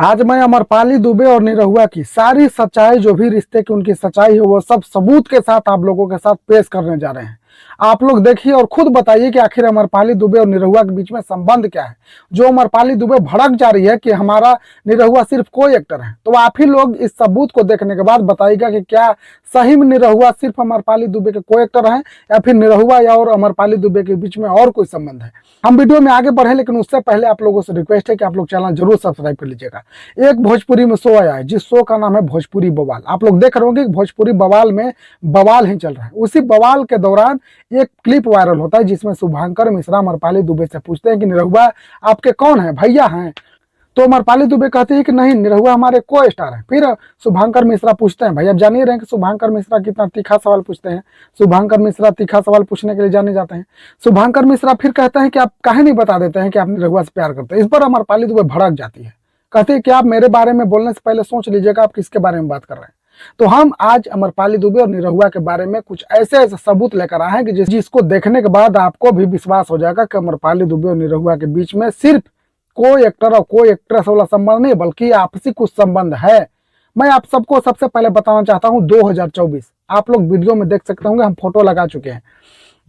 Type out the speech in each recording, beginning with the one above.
आज मैं अमरपाली दुबे और निरहुआ की सारी सच्चाई, जो भी रिश्ते की उनकी सच्चाई है, वो सब सबूत के साथ आप लोगों के साथ पेश करने जा रहे हैं। आप लोग देखिए और खुद बताइए कि आखिर अमरपाली दुबे और निरहुआ के बीच में संबंध क्या है। जो अमरपाली दुबे भड़क जा रही है कि हमारा निरहुआ सिर्फ कोई एक्टर है, तो आप ही लोग इस सबूत को देखने के बाद बताइएगा कि क्या सही में निरहुआ सिर्फ अमरपाली दुबे के को एक्टर हैं, या फिर निरहुआ या और अमरपाली दुबे के बीच में और कोई संबंध है। हम वीडियो में आगे बढ़े, लेकिन उससे पहले आप लोगों से रिक्वेस्ट है कि आप लोग चैनल जरूर सब्सक्राइब कर लीजिएगा। एक भोजपुरी में शो आया है, जिस शो का नाम है भोजपुरी बवाल। आप लोग देख रहे होंगे कि भोजपुरी बवाल में बवाल ही चल रहा है। उसी बवाल के दौरान एक क्लिप वायरल होता है, जिसमें शुभांकर मिश्रा अमरपाली दुबे से पूछते हैं कि निरहुआ आपके कौन है, भैया हैं? तो अमरपाली दुबे कहते हैं कि नहीं, निरहुआ हमारे को स्टार है। फिर शुभांकर मिश्रा पूछते हैं, भाई आप जान ही रहे हैं कि शुभांकर मिश्रा कितना तीखा सवाल पूछते हैं। शुभांकर मिश्रा तीखा सवाल पूछने के लिए जाने जाते हैं। शुभांकर मिश्रा फिर कहते हैं कि आप काहे नहीं बता देते हैं कि आप निरहुआ से प्यार करते हैं। इस पर अमरपाली दुबे भड़क जाती है, कहते हैं कि आप मेरे बारे में बोलने से पहले सोच लीजिएगा आप किसके बारे में बात कर रहे हैं। तो हम आज अमरपाली दुबे और निरहुआ के बारे में कुछ ऐसे ऐसे सबूत लेकर आए हैं कि जिसको देखने के बाद आपको भी विश्वास हो जाएगा कि अमरपाली दुबे और निरहुआ के बीच में सिर्फ कोई एक्टर और कोई एक्ट्रेस वाला संबंध नहीं, बल्कि आपसी कुछ संबंध है। मैं आप सबको सबसे पहले बताना चाहता हूं 2024। आप लोग वीडियो में देख सकते होंगे, हम फोटो लगा चुके हैं।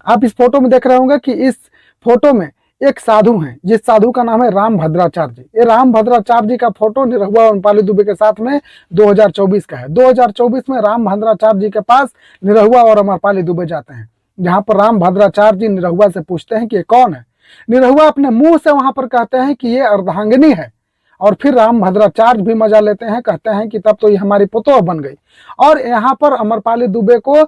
आप इस फोटो में देख रहे होंगे कि इस फोटो में एक साधु हैं, जिस साधु का नाम है राम भद्राचार्य जी। ये राम भद्राचार्य जी का फोटो निरहुआ और अमरपाली दुबे के साथ में 2024 का है। 2024 में राम भद्राचार्य जी के पास निरहुआ और अमरपाली दुबे जाते हैं, जहां पर राम भद्राचार्य जी निरहुआ से पूछते हैं कि ये कौन है। निरहुआ अपने मुंह से वहां पर कहते हैं कि ये अर्धांगिनी है। और फिर राम भद्राचार्य भी मजा लेते हैं, कहते हैं कि तब तो ये हमारी पुतोह बन गई। और यहाँ पर अमरपाली दुबे को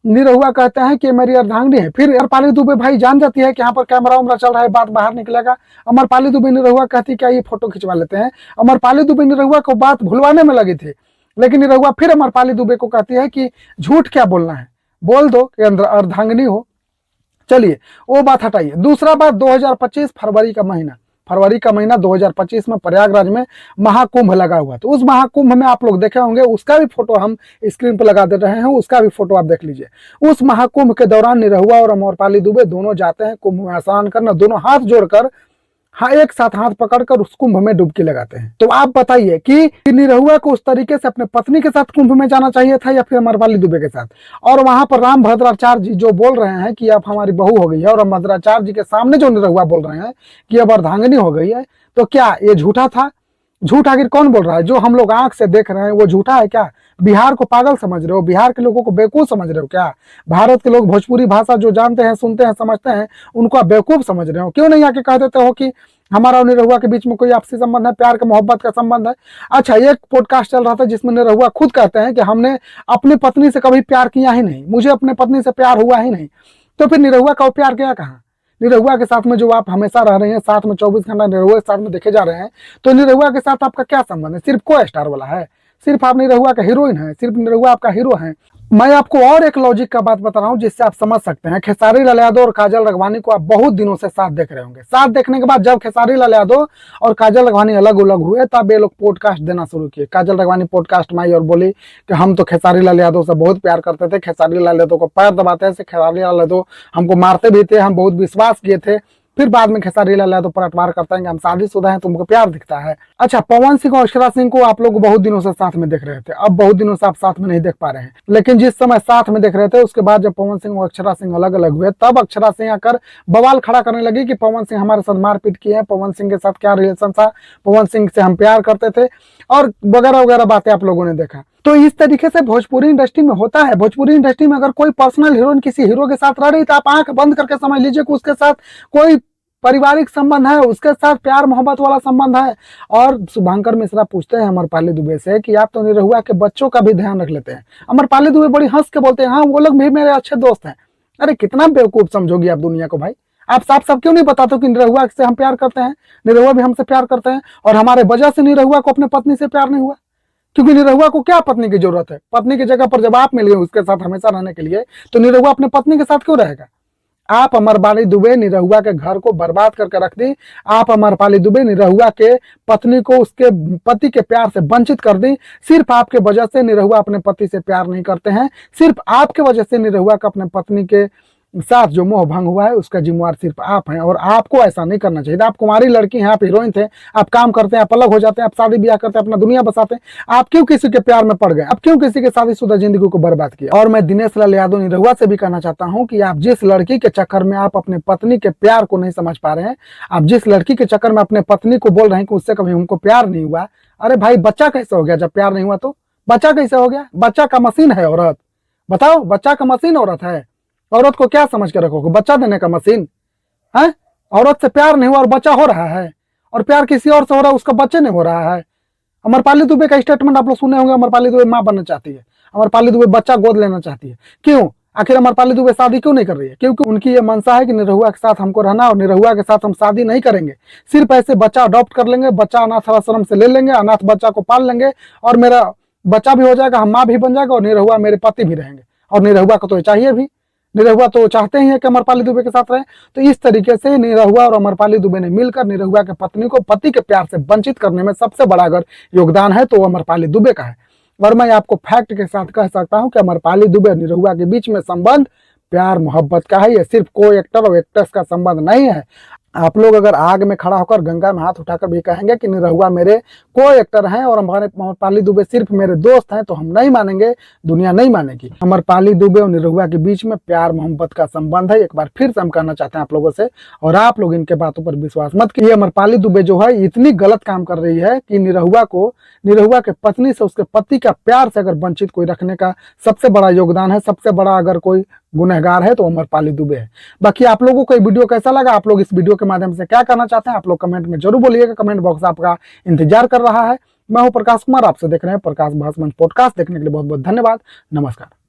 निरहुआ कहते हैं कि मेरी अर्धांगिनी है। फिर अमरपाली दुबे भाई जान जाती है कि यहाँ पर कैमरा उमरा चल रहा है, बात बाहर निकलेगा। अमरपाली दुबे निरहुआ कहती क्या ये फोटो खिंचवा लेते हैं। अमरपाली दुबे निरहुआ को बात भुलवाने में लगी थी, लेकिन निरहुआ फिर अमरपाली दुबे को कहती है कि झूठ क्या बोलना है, बोल दो कि अर्धांगिनी हो। चलिए वो बात हटाइए। दूसरा बात, 2025 फरवरी का महीना 2025 में प्रयागराज में महाकुंभ लगा हुआ। तो उस महाकुंभ में आप लोग देखे होंगे, उसका भी फोटो हम स्क्रीन पर लगा दे रहे हैं, उसका भी फोटो आप देख लीजिए। उस महाकुंभ के दौरान निरहुआ और अमरपाली दुबे दोनों जाते हैं कुंभ में स्नान करना, दोनों हाथ जोड़कर, हाँ एक साथ हाथ पकड़कर उस कुंभ में डुबकी लगाते हैं। तो आप बताइए कि निरहुआ को उस तरीके से अपने पत्नी के साथ कुंभ में जाना चाहिए था या फिर अमरपाली दुबे के साथ? और वहां पर राम भद्राचार्य जी जो बोल रहे हैं कि अब हमारी बहू हो गई है, और राम भद्राचार्य जी के सामने जो निरहुआ बोल रहे हैं कि अब अर्धांगिनी हो गई है, तो क्या ये झूठा था? झूठ आखिर कौन बोल रहा है? जो हम लोग आंख से देख रहे हैं वो झूठा है क्या? बिहार को पागल समझ रहे हो? बिहार के लोगों को बेवकूफ समझ रहे हो क्या? भारत के लोग भोजपुरी भाषा जो जानते हैं, सुनते हैं, समझते हैं, उनको आप बेवकूफ समझ रहे हो? क्यों नहीं आके कह देते हो कि हमारा और निरहुआ के बीच में कोई आपसी संबंध है, प्यार का मोहब्बत का संबंध है? अच्छा, एक पॉडकास्ट चल रहा था जिसमें निरहुआ खुद कहते हैं कि हमने अपनी पत्नी से कभी प्यार किया ही नहीं, मुझे अपने पत्नी से प्यार हुआ ही नहीं। तो फिर निरहुआ का वो प्यार गया कहाँ? निरहुआ के साथ में जो आप हमेशा रह रहे हैं, साथ में 24 घंटा निरहुआ के साथ में देखे जा रहे हैं, तो निरहुआ के साथ आपका क्या संबंध है? सिर्फ को स्टार वाला है? सिर्फ आप निरहुआ का हीरोइन है? सिर्फ निरहुआ आपका हीरो है? मैं आपको और एक लॉजिक का बात बता रहा हूं जिससे आप समझ सकते हैं। खेसारी लाल यादव और काजल राघवानी को आप बहुत दिनों से साथ देख रहे होंगे। साथ देखने के बाद जब खेसारी लाल यादव और काजल राघवानी अलग अलग हुए, तब ये लोग पॉडकास्ट देना शुरू किए। काजल राघवानी पॉडकास्ट में आई और बोली कि हम तो खेसारी लाल यादव से बहुत प्यार करते थे, खेसारी लाल यादव को पैर दबाते थे, खेसारी लाल यादव हमको मारते भी थे, हम बहुत विश्वास किए थे। फिर बाद में खेसारी लाल यादव पर अटवार करते हैं कि हम शादीशुदा हैं, तुमको प्यार दिखता है। अच्छा, पवन सिंह और अक्षरा सिंह को आप लोग बहुत दिनों से साथ में देख रहे थे, अब बहुत दिनों से आप साथ में नहीं देख पा रहे हैं। लेकिन जिस समय साथ में देख रहे थे, उसके बाद जब पवन सिंह और अक्षरा सिंह अलग अलग हुए, तब अक्षरा सिंह आकर बवाल खड़ा करने लगी कि पवन सिंह हमारे साथ मारपीट की है, पवन सिंह के साथ क्या रिलेशन था, पवन सिंह से हम प्यार करते थे, और वगैरह वगैरह बातें आप लोगों ने देखा। तो इस तरीके से भोजपुरी इंडस्ट्री में होता है। भोजपुरी इंडस्ट्री में अगर कोई पर्सनल हीरोइन किसी हीरो के साथ रह रही, तो आप आंख बंद करके समझ लीजिए कि उसके साथ कोई पारिवारिक संबंध है, उसके साथ प्यार मोहब्बत वाला संबंध है। और शुभांकर मिश्रा पूछते हैं अमरपाली दुबे से कि आप तो निरहुआ के बच्चों का भी ध्यान रख लेते हैं। अमरपाली दुबे बड़ी हंस के बोलते हैं, हाँ वो लोग भी मेरे अच्छे दोस्त हैं। अरे कितना बेवकूफ समझोगी आप दुनिया को भाई? आप साफ साफ क्यों नहीं बताते कि निरहुआ से हम प्यार करते हैं, निरहुआ भी हमसे प्यार करते हैं, और हमारे वजह से निरहुआ को अपने पत्नी से प्यार नहीं हुआ? क्योंकि निरहुआ को क्या पत्नी की जरूरत है? पत्नी की जगह पर जब आप मिल गए उसके साथ हमेशा रहने के लिए, तो निरहुआ अपने पत्नी के साथ क्यों रहेगा? आप अमरपाली दुबे निरहुआ के घर को बर्बाद करके रख दी। आप अमरपाली दुबे निरहुआ के पत्नी को उसके पति के प्यार से वंचित कर दी। सिर्फ आपके वजह से निरहुआ अपने पति से प्यार नहीं करते हैं, सिर्फ आपके वजह से निरहुआ का अपने पत्नी के साथ जो मोह भंग हुआ है उसका जिम्मेवार सिर्फ आप हैं, और आपको ऐसा नहीं करना चाहिए। आप कुमारी लड़की हैं, आप हीरोइन थे, आप काम करते हैं, आप अलग हो जाते हैं, आप शादी ब्याह करते हैं, अपना दुनिया बसाते हैं, आप क्यों किसी के प्यार में पड़ गए? आप क्यों किसी के शादीशुदा जिंदगी को बर्बाद किया? और मैं दिनेश लाल यादव निरहुआ से भी कहना चाहता हूँ कि आप जिस लड़की के चक्कर में आप अपने पत्नी के प्यार को नहीं समझ पा रहे हैं, आप जिस लड़की के चक्कर में अपने पत्नी को बोल रहे हैं कि उससे कभी हमको प्यार नहीं हुआ, अरे भाई बच्चा कैसे हो गया जब प्यार नहीं हुआ? तो बच्चा कैसे हो गया? बच्चा का मशीन है औरत? बताओ, बच्चा का मशीन औरत है? औरत को क्या समझ के रखोगे? बच्चा देने का मशीन है? औरत से प्यार नहीं हुआ और बच्चा हो रहा है, और प्यार किसी और से हो रहा है, उसका बच्चे नहीं हो रहा है। अमरपाली दुबे का स्टेटमेंट आप लोग सुने होंगे, अमरपाली दुबे मां बनना चाहती है, अमरपाली दुबे बच्चा गोद लेना चाहती है। क्यों? आखिर अमरपाली दुबे शादी क्यों नहीं कर रही है? क्योंकि उनकी ये मनसा है कि निरहुआ के साथ हमको रहना, और निरहुआ के साथ हम शादी नहीं करेंगे, सिर्फ ऐसे बच्चा अडॉप्ट कर लेंगे, बच्चा अनाथ आश्रम से ले लेंगे, अनाथ बच्चा को पाल लेंगे, और मेरा बच्चा भी हो जाएगा, हम माँ भी बन जाएगा, और निरहुआ मेरे पति भी रहेंगे। और निरहुआ को तो चाहिए भी, निरहुआ तो चाहते ही है कि अमरपाली दुबे के साथ रहे। तो इस तरीके से निरहुआ और अमरपाली दुबे ने मिलकर निरहुआ के पत्नी को पति के प्यार से वंचित करने में सबसे बड़ा अगर योगदान है तो वो अमरपाली दुबे का है। और मैं आपको फैक्ट के साथ कह सकता हूं कि अमरपाली दुबे और निरहुआ के बीच में संबंध प्यार मोहब्बत का है, ये सिर्फ को एक्टर और एक्ट्रेस का संबंध नहीं है। आप लोग अगर आग में खड़ा होकर गंगा में हाथ उठाकर भी कहेंगे कि निरहुआ मेरे को एक्टर हैं और हमारे अमरपाली दुबे सिर्फ मेरे दोस्त हैं, तो हम नहीं मानेंगे, दुनिया नहीं मानेगी। अमरपाली दुबे और निरहुआ के बीच में प्यार मोहब्बत का संबंध है। एक बार फिर से हम कहना चाहते हैं आप लोगों से, और आप लोग इनके बातों पर विश्वास मत कीजिए। अमरपाली दुबे जो है इतनी गलत काम कर रही है कि निरहुआ के पत्नी से उसके पति का प्यार से अगर वंचित कोई रखने का सबसे बड़ा योगदान है, सबसे बड़ा अगर कोई गुनहगार है तो अमरपाली दुबे है। बाकी आप लोगों को ये वीडियो कैसा लगा? आप लोग इस वीडियो के माध्यम से क्या करना चाहते हैं? आप लोग कमेंट में जरूर बोलिएगा, कमेंट बॉक्स आपका इंतजार कर रहा है। मैं हूं प्रकाश कुमार, आपसे देख रहे हैं प्रकाश भास मंच पॉडकास्ट। देखने के लिए बहुत बहुत धन्यवाद। नमस्कार।